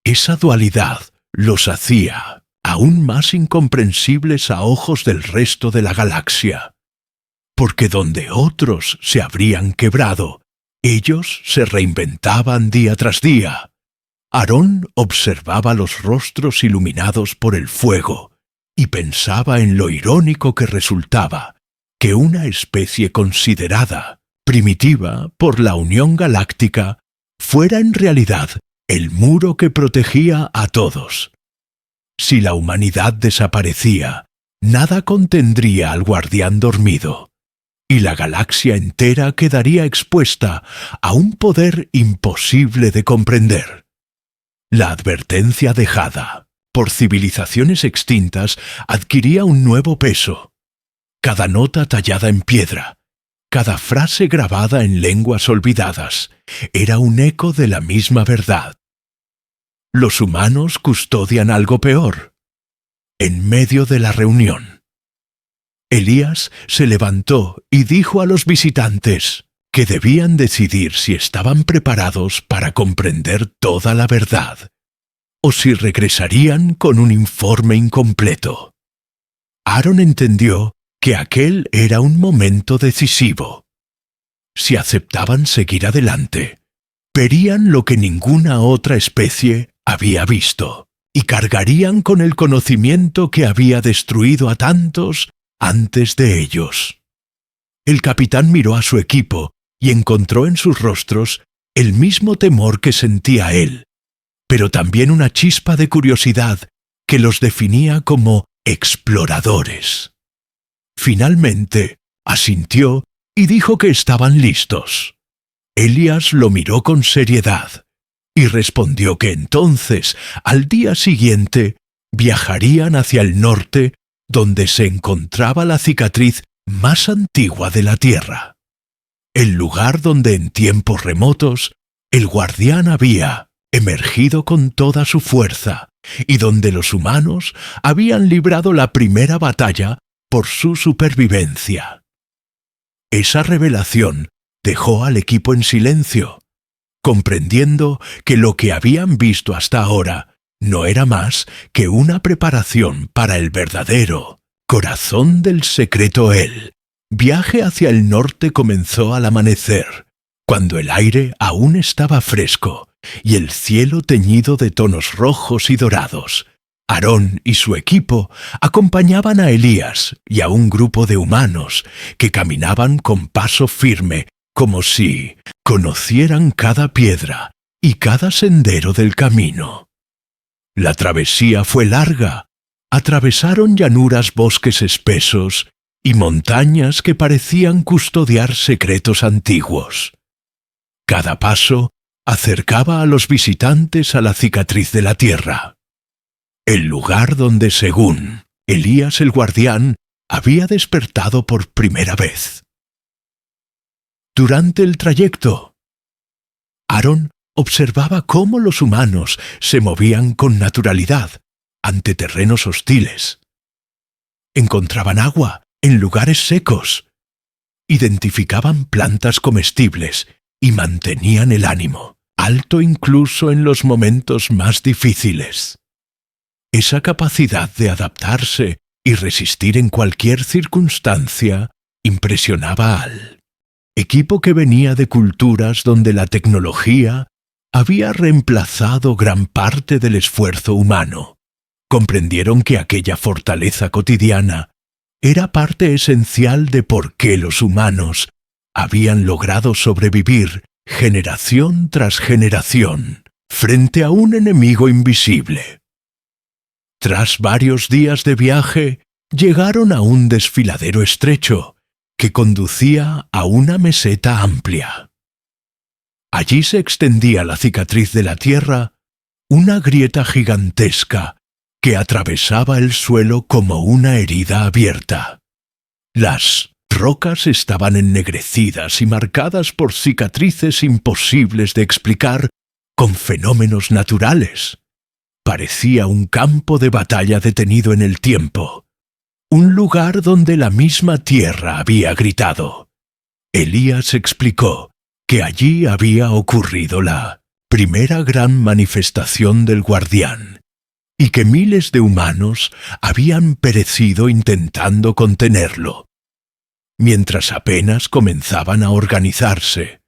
Esa dualidad los hacía aún más incomprensibles a ojos del resto de la galaxia, porque donde otros se habrían quebrado, ellos se reinventaban día tras día. Aarón observaba los rostros iluminados por el fuego y pensaba en lo irónico que resultaba que una especie considerada primitiva por la Unión Galáctica fuera en realidad el muro que protegía a todos. Si la humanidad desaparecía, nada contendría al guardián dormido, y la galaxia entera quedaría expuesta a un poder imposible de comprender. La advertencia dejada por civilizaciones extintas adquiría un nuevo peso. Cada nota tallada en piedra, cada frase grabada en lenguas olvidadas, era un eco de la misma verdad. Los humanos custodian algo peor. En medio de la reunión, Elías se levantó y dijo a los visitantes que debían decidir si estaban preparados para comprender toda la verdad, o si regresarían con un informe incompleto. Aarón entendió que aquel era un momento decisivo. Si aceptaban seguir adelante, verían lo que ninguna otra especie había visto, y cargarían con el conocimiento que había destruido a tantos antes de ellos. El capitán miró a su equipo y encontró en sus rostros el mismo temor que sentía él, pero también una chispa de curiosidad que los definía como exploradores. Finalmente, asintió y dijo que estaban listos. Elías lo miró con seriedad y respondió que entonces, al día siguiente, viajarían hacia el norte, donde se encontraba la cicatriz más antigua de la Tierra. El lugar donde en tiempos remotos el guardián había emergido con toda su fuerza y donde los humanos habían librado la primera batalla por su supervivencia. Esa revelación dejó al equipo en silencio, comprendiendo que lo que habían visto hasta ahora no era más que una preparación para el verdadero corazón del secreto. El viaje hacia el norte comenzó al amanecer, cuando el aire aún estaba fresco y el cielo teñido de tonos rojos y dorados. Aarón y su equipo acompañaban a Elías y a un grupo de humanos que caminaban con paso firme, como si conocieran cada piedra y cada sendero del camino. La travesía fue larga. Atravesaron llanuras, bosques espesos y montañas que parecían custodiar secretos antiguos. Cada paso acercaba a los visitantes a la cicatriz de la tierra, el lugar donde, según Elías el guardián, había despertado por primera vez. Durante el trayecto, Aarón observaba cómo los humanos se movían con naturalidad ante terrenos hostiles. Encontraban agua en lugares secos. Identificaban plantas comestibles y mantenían el ánimo alto incluso en los momentos más difíciles. Esa capacidad de adaptarse y resistir en cualquier circunstancia impresionaba al equipo que venía de culturas donde la tecnología había reemplazado gran parte del esfuerzo humano. Comprendieron que aquella fortaleza cotidiana era parte esencial de por qué los humanos habían logrado sobrevivir generación tras generación frente a un enemigo invisible. Tras varios días de viaje, llegaron a un desfiladero estrecho que conducía a una meseta amplia. Allí se extendía la cicatriz de la tierra, una grieta gigantesca que atravesaba el suelo como una herida abierta. Las rocas estaban ennegrecidas y marcadas por cicatrices imposibles de explicar con fenómenos naturales. Parecía un campo de batalla detenido en el tiempo, un lugar donde la misma tierra había gritado. Elías explicó que allí había ocurrido la primera gran manifestación del Guardián y que miles de humanos habían perecido intentando contenerlo, mientras apenas comenzaban a organizarse.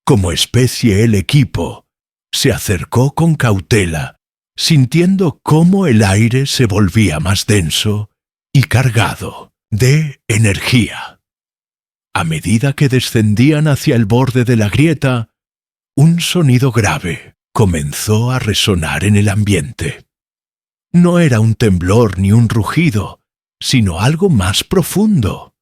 Como especie, el equipo se acercó con cautela, sintiendo cómo el aire se volvía más denso y cargado de energía. A medida que descendían hacia el borde de la grieta, un sonido grave comenzó a resonar en el ambiente. No era un temblor ni un rugido, sino algo más profundo.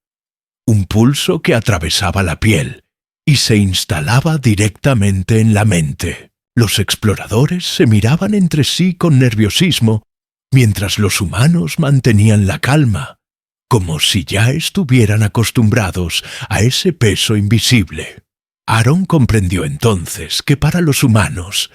Un pulso que atravesaba la piel y se instalaba directamente en la mente. Los exploradores se miraban entre sí con nerviosismo, mientras los humanos mantenían la calma, como si ya estuvieran acostumbrados a ese peso invisible. Aaron comprendió entonces que para los humanos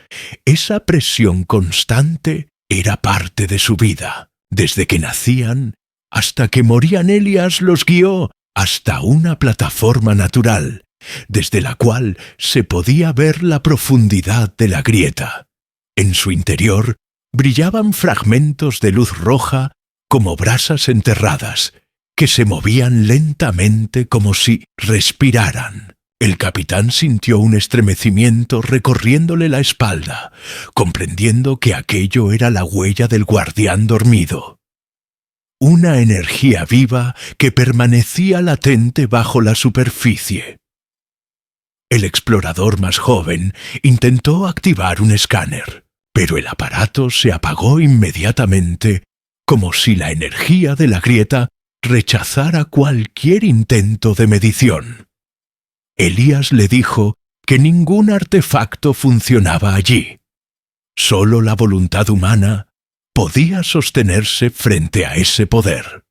esa presión constante era parte de su vida. Desde que nacían hasta que morían, Elías los guió hasta una plataforma natural, desde la cual se podía ver la profundidad de la grieta. En su interior brillaban fragmentos de luz roja como brasas enterradas, que se movían lentamente como si respiraran. El capitán sintió un estremecimiento recorriéndole la espalda, comprendiendo que aquello era la huella del guardián dormido. Una energía viva que permanecía latente bajo la superficie. El explorador más joven intentó activar un escáner, pero el aparato se apagó inmediatamente, como si la energía de la grieta rechazara cualquier intento de medición. Elías le dijo que ningún artefacto funcionaba allí. Solo la voluntad humana podía sostenerse frente a ese poder.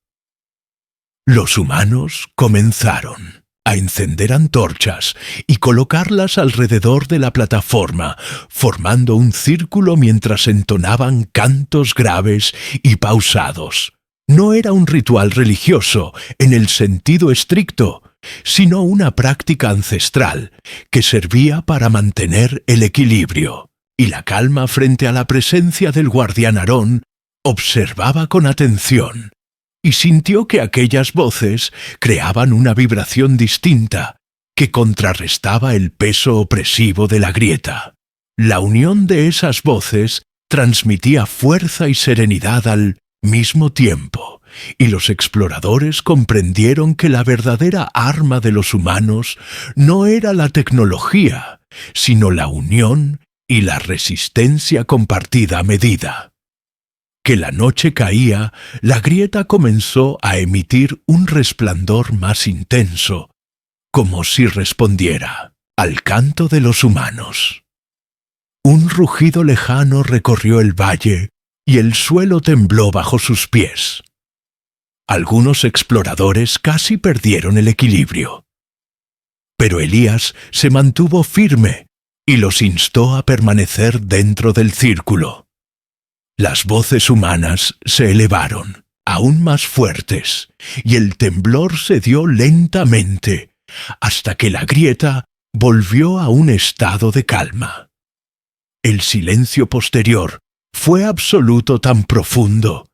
Los humanos comenzaron a encender antorchas y colocarlas alrededor de la plataforma, formando un círculo mientras entonaban cantos graves y pausados. No era un ritual religioso en el sentido estricto, sino una práctica ancestral que servía para mantener el equilibrio. Y la calma frente a la presencia del guardián Aarón observaba con atención y sintió que aquellas voces creaban una vibración distinta que contrarrestaba el peso opresivo de la grieta. La unión de esas voces transmitía fuerza y serenidad al mismo tiempo, y los exploradores comprendieron que la verdadera arma de los humanos no era la tecnología, sino la unión y la resistencia compartida a medida. Que la noche caía, la grieta comenzó a emitir un resplandor más intenso, como si respondiera al canto de los humanos. Un rugido lejano recorrió el valle y el suelo tembló bajo sus pies. Algunos exploradores casi perdieron el equilibrio. Pero Elías se mantuvo firme y los instó a permanecer dentro del círculo. Las voces humanas se elevaron, aún más fuertes, y el temblor se dio lentamente, hasta que la grieta volvió a un estado de calma. El silencio posterior fue absoluto, tan profundo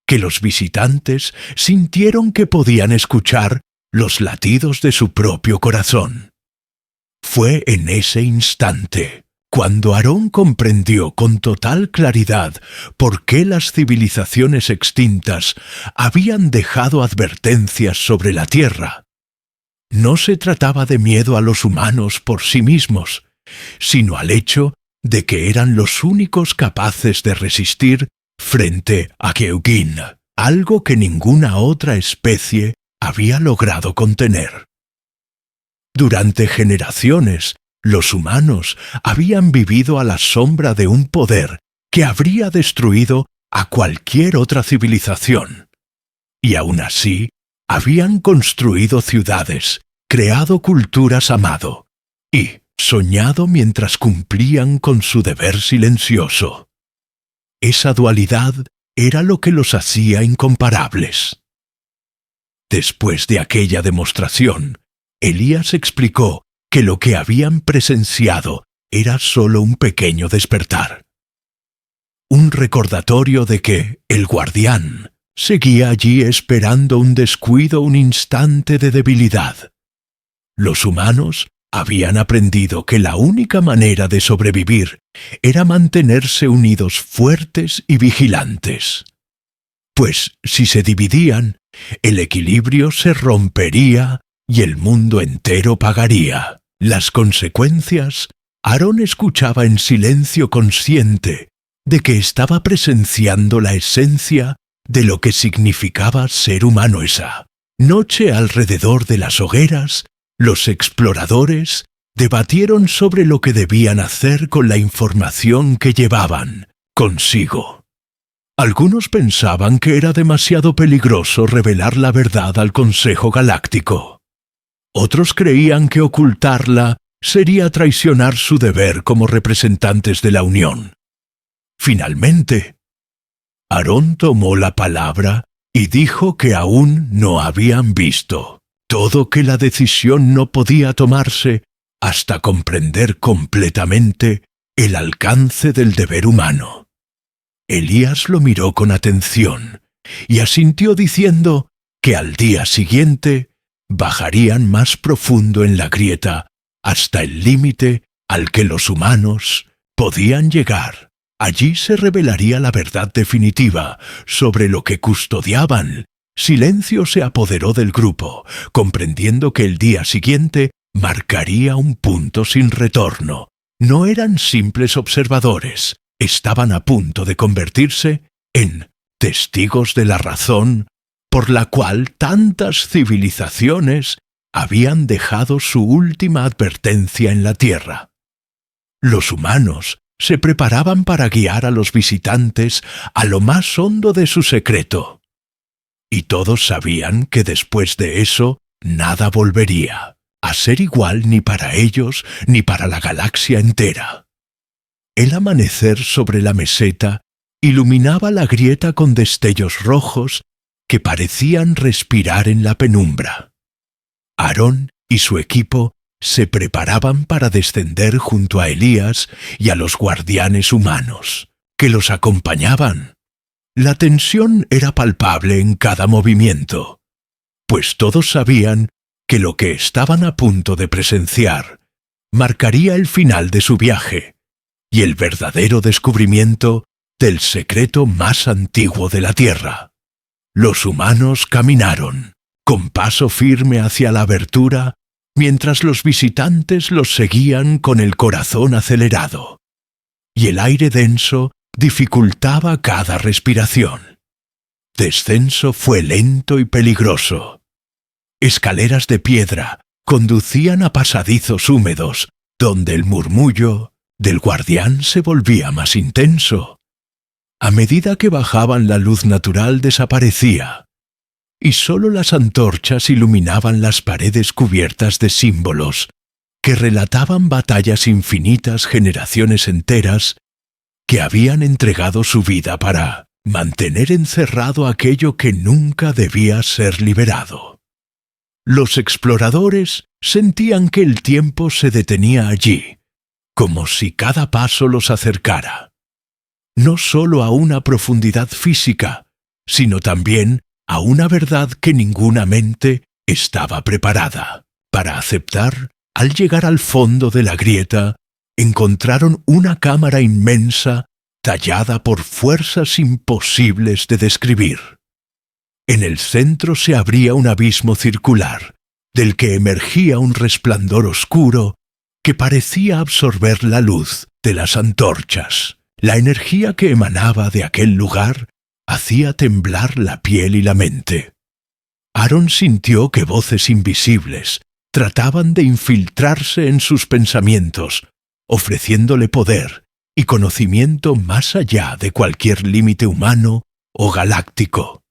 que los visitantes sintieron que podían escuchar los latidos de su propio corazón. Fue en ese instante cuando Aarón comprendió con total claridad por qué las civilizaciones extintas habían dejado advertencias sobre la Tierra. No se trataba de miedo a los humanos por sí mismos, sino al hecho de que eran los únicos capaces de resistir frente a Geuguin, algo que ninguna otra especie había logrado contener. Durante generaciones, los humanos habían vivido a la sombra de un poder que habría destruido a cualquier otra civilización. Y aún así, habían construido ciudades, creado culturas amado y soñado mientras cumplían con su deber silencioso. Esa dualidad era lo que los hacía incomparables. Después de aquella demostración, Elías explicó que lo que habían presenciado era solo un pequeño despertar. Un recordatorio de que el guardián seguía allí esperando un descuido, un instante de debilidad. Los humanos habían aprendido que la única manera de sobrevivir era mantenerse unidos, fuertes y vigilantes. Pues si se dividían, el equilibrio se rompería y el mundo entero pagaría las consecuencias. Aarón escuchaba en silencio, consciente de que estaba presenciando la esencia de lo que significaba ser humano. Esa noche, alrededor de las hogueras, los exploradores debatieron sobre lo que debían hacer con la información que llevaban consigo. Algunos pensaban que era demasiado peligroso revelar la verdad al Consejo Galáctico. Otros creían que ocultarla sería traicionar su deber como representantes de la Unión. Finalmente, Aarón tomó la palabra y dijo que aún no habían visto todo, que la decisión no podía tomarse hasta comprender completamente el alcance del deber humano. Elías lo miró con atención y asintió diciendo que al día siguiente bajarían más profundo en la grieta hasta el límite al que los humanos podían llegar. Allí se revelaría la verdad definitiva sobre lo que custodiaban. Silencio se apoderó del grupo, comprendiendo que el día siguiente marcaría un punto sin retorno. No eran simples observadores, estaban a punto de convertirse en testigos de la razón por la cual tantas civilizaciones habían dejado su última advertencia en la Tierra. Los humanos se preparaban para guiar a los visitantes a lo más hondo de su secreto. Y todos sabían que después de eso nada volvería a ser igual, ni para ellos ni para la galaxia entera. El amanecer sobre la meseta iluminaba la grieta con destellos rojos que parecían respirar en la penumbra. Aarón y su equipo se preparaban para descender junto a Elías y a los guardianes humanos, que los acompañaban. La tensión era palpable en cada movimiento, pues todos sabían que lo que estaban a punto de presenciar marcaría el final de su viaje y el verdadero descubrimiento del secreto más antiguo de la Tierra. Los humanos caminaron con paso firme hacia la abertura, mientras los visitantes los seguían con el corazón acelerado, y el aire denso dificultaba cada respiración. Descenso fue lento y peligroso. Escaleras de piedra conducían a pasadizos húmedos, donde el murmullo del guardián se volvía más intenso. A medida que bajaban, la luz natural desaparecía, y sólo las antorchas iluminaban las paredes cubiertas de símbolos que relataban batallas infinitas, generaciones enteras que habían entregado su vida para mantener encerrado aquello que nunca debía ser liberado. Los exploradores sentían que el tiempo se detenía allí, como si cada paso los acercara, no solo a una profundidad física, sino también a una verdad que ninguna mente estaba preparada para aceptar. Al llegar al fondo de la grieta, encontraron una cámara inmensa tallada por fuerzas imposibles de describir. En el centro se abría un abismo circular, del que emergía un resplandor oscuro que parecía absorber la luz de las antorchas. La energía que emanaba de aquel lugar hacía temblar la piel y la mente. Aaron sintió que voces invisibles trataban de infiltrarse en sus pensamientos, ofreciéndole poder y conocimiento más allá de cualquier límite humano o galáctico.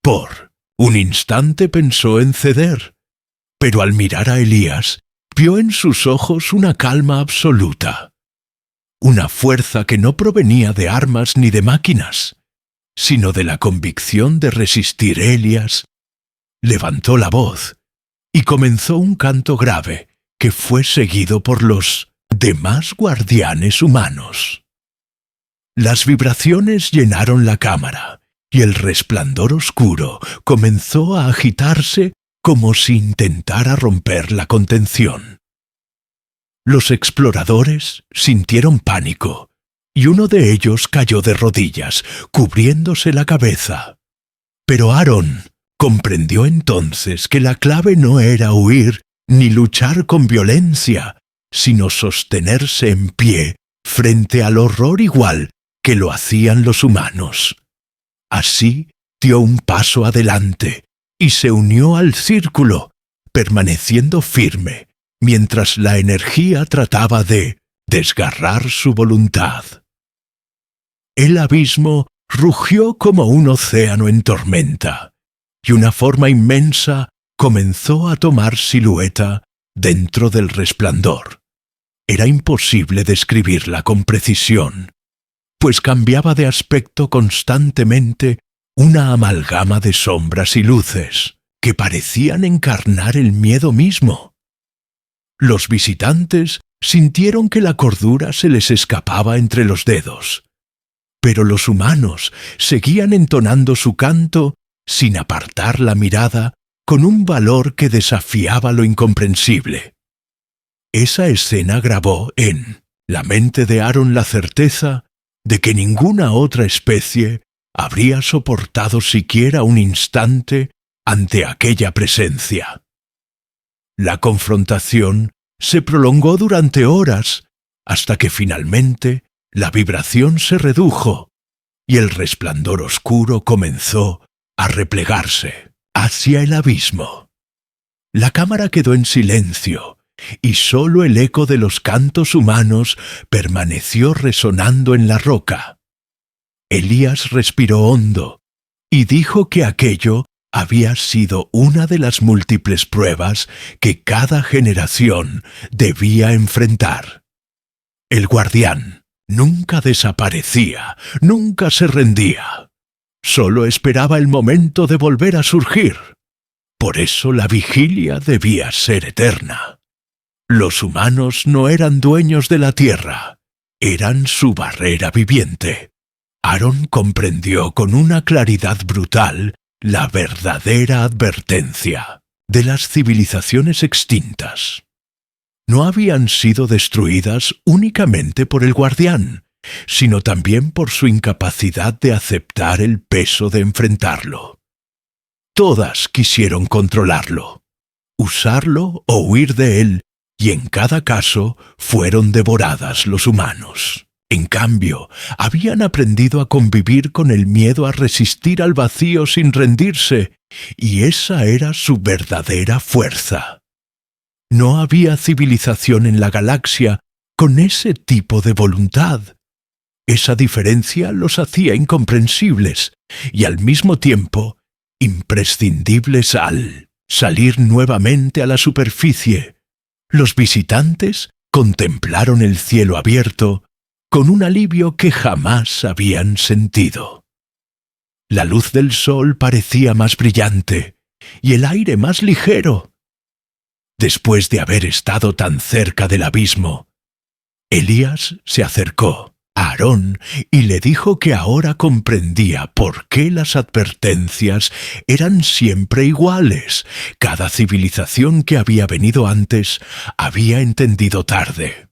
Por un instante pensó en ceder, pero al mirar a Elías, vio en sus ojos una calma absoluta, una fuerza que no provenía de armas ni de máquinas, sino de la convicción de resistir. Elías levantó la voz y comenzó un canto grave que fue seguido por los demás guardianes humanos. Las vibraciones llenaron la cámara y el resplandor oscuro comenzó a agitarse como si intentara romper la contención. Los exploradores sintieron pánico y uno de ellos cayó de rodillas, cubriéndose la cabeza. Pero Aaron comprendió entonces que la clave no era huir ni luchar con violencia, sino sostenerse en pie frente al horror igual que lo hacían los humanos. Así dio un paso adelante y se unió al círculo, permaneciendo firme, mientras la energía trataba de desgarrar su voluntad. El abismo rugió como un océano en tormenta, y una forma inmensa comenzó a tomar silueta dentro del resplandor. Era imposible describirla con precisión, pues cambiaba de aspecto constantemente, una amalgama de sombras y luces que parecían encarnar el miedo mismo. Los visitantes sintieron que la cordura se les escapaba entre los dedos, pero los humanos seguían entonando su canto sin apartar la mirada, con un valor que desafiaba lo incomprensible. Esa escena grabó en la mente de Aaron la certeza de que ninguna otra especie habría soportado siquiera un instante ante aquella presencia. La confrontación se prolongó durante horas, hasta que finalmente la vibración se redujo y el resplandor oscuro comenzó a replegarse hacia el abismo. La cámara quedó en silencio, y sólo el eco de los cantos humanos permaneció resonando en la roca. Elías respiró hondo y dijo que aquello había sido una de las múltiples pruebas que cada generación debía enfrentar. El guardián nunca desaparecía, nunca se rendía. Solo esperaba el momento de volver a surgir. Por eso la vigilia debía ser eterna. Los humanos no eran dueños de la tierra, eran su barrera viviente. Aaron comprendió con una claridad brutal la verdadera advertencia de las civilizaciones extintas. No habían sido destruidas únicamente por el guardián, sino también por su incapacidad de aceptar el peso de enfrentarlo. Todas quisieron controlarlo, usarlo o huir de él, y en cada caso fueron devoradas los humanos. En cambio, habían aprendido a convivir con el miedo a resistir al vacío sin rendirse, y esa era su verdadera fuerza. No había civilización en la galaxia con ese tipo de voluntad. Esa diferencia los hacía incomprensibles y al mismo tiempo imprescindibles al salir nuevamente a la superficie. Los visitantes contemplaron el cielo abierto con un alivio que jamás habían sentido. La luz del sol parecía más brillante y el aire más ligero. Después de haber estado tan cerca del abismo, Elías se acercó a Aarón y le dijo que ahora comprendía por qué las advertencias eran siempre iguales. Cada civilización que había venido antes había entendido tarde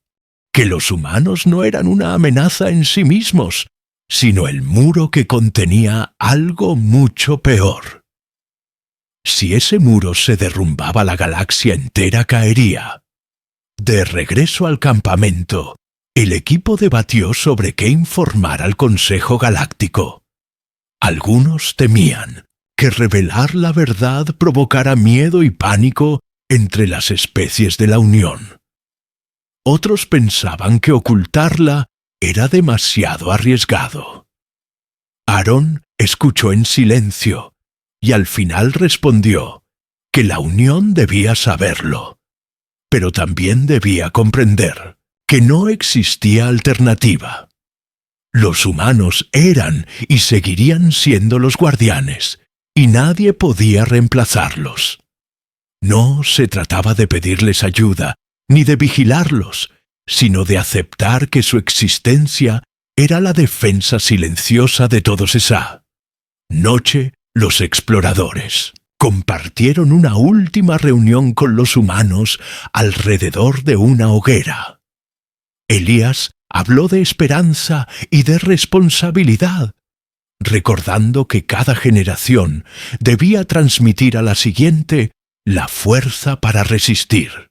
que los humanos no eran una amenaza en sí mismos, sino el muro que contenía algo mucho peor. Si ese muro se derrumbaba, la galaxia entera caería. De regreso al campamento, el equipo debatió sobre qué informar al Consejo Galáctico. Algunos temían que revelar la verdad provocara miedo y pánico entre las especies de la Unión. Otros pensaban que ocultarla era demasiado arriesgado. Aarón escuchó en silencio y al final respondió que la Unión debía saberlo, pero también debía comprender que no existía alternativa. Los humanos eran y seguirían siendo los guardianes, y nadie podía reemplazarlos. No se trataba de pedirles ayuda, ni de vigilarlos, sino de aceptar que su existencia era la defensa silenciosa de todos. Esa noche, los exploradores compartieron una última reunión con los humanos alrededor de una hoguera. Elías habló de esperanza y de responsabilidad, recordando que cada generación debía transmitir a la siguiente la fuerza para resistir.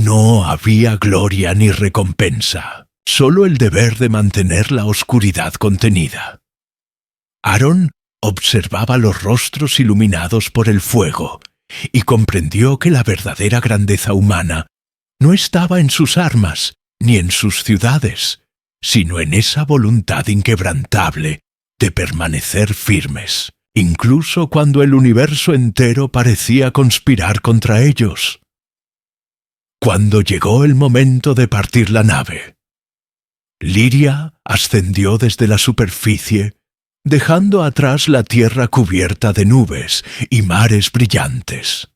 No había gloria ni recompensa, solo el deber de mantener la oscuridad contenida. Aarón observaba los rostros iluminados por el fuego y comprendió que la verdadera grandeza humana no estaba en sus armas ni en sus ciudades, sino en esa voluntad inquebrantable de permanecer firmes, incluso cuando el universo entero parecía conspirar contra ellos. Cuando llegó el momento de partir la nave, Liria ascendió desde la superficie, dejando atrás la tierra cubierta de nubes y mares brillantes.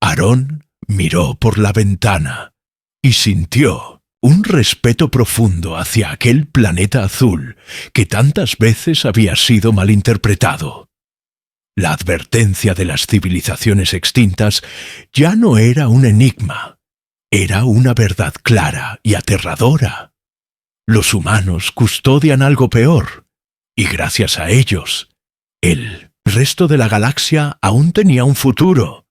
Aarón miró por la ventana y sintió un respeto profundo hacia aquel planeta azul que tantas veces había sido malinterpretado. La advertencia de las civilizaciones extintas ya no era un enigma, era una verdad clara y aterradora. Los humanos custodian algo peor, y gracias a ellos, el resto de la galaxia aún tenía un futuro.